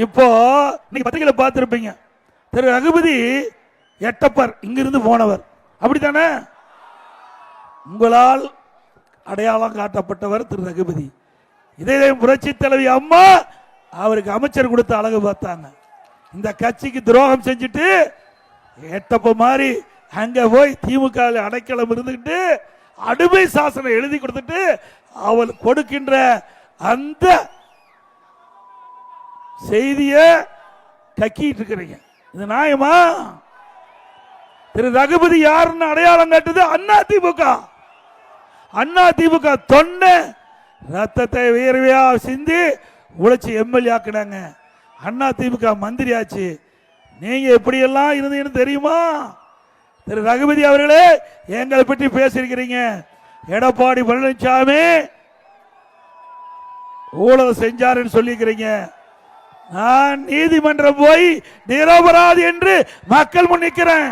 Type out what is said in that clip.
இப்போ நீங்க பத்திரிகையில பார்த்திருப்பீங்க, திரு ரகுபதி எட்டப்பர் இங்கிருந்து போனவர், அப்படித்தானே? உங்களால் அடையாளம் காட்டப்பட்டவர் திரு ரகுபதி. இதே புரட்சி தலைவி அம்மா அவருக்கு அமைச்சர் கொடுத்த அழகு பார்த்தாங்க. இந்த கட்சிக்கு துரோகம் செஞ்சுட்டு எட்டப்ப மாதிரி அங்க போய் திமுக அடைக்கலம் இருந்துகிட்டு அடிமை சாசனம் எழுதி கொடுத்துட்டு அவள் கொடுக்கின்ற அந்த செய்திய கக்கிட்டு இருக்கிறீங்க. இது நியாயமா? திரு ரகுபதி யாருன்னு அடையாளம் காட்டுது அண்ணா திமுக. அண்ணா திமுக தொண்டை ரத்தத்தை வியர்வையா சிந்தி உழைச்சி எம்எல்ஏ ஆக்கினாங்க. அண்ணா திமுக மந்திரி ஆச்சு. நீங்க எப்படி எல்லாம் இருந்தீங்கன்னு தெரியுமா? திரு ரகுபதி அவர்களே, எங்களை பற்றி பேசியிருக்கிறீங்க. எடப்பாடி பழனிசாமி ஊழல் செஞ்சாருன்னு சொல்லிக்கிறீங்க. நான் நீதிமன்றம் போய் நிரபராதி என்று மக்கள் முன் நிற்கிறேன்.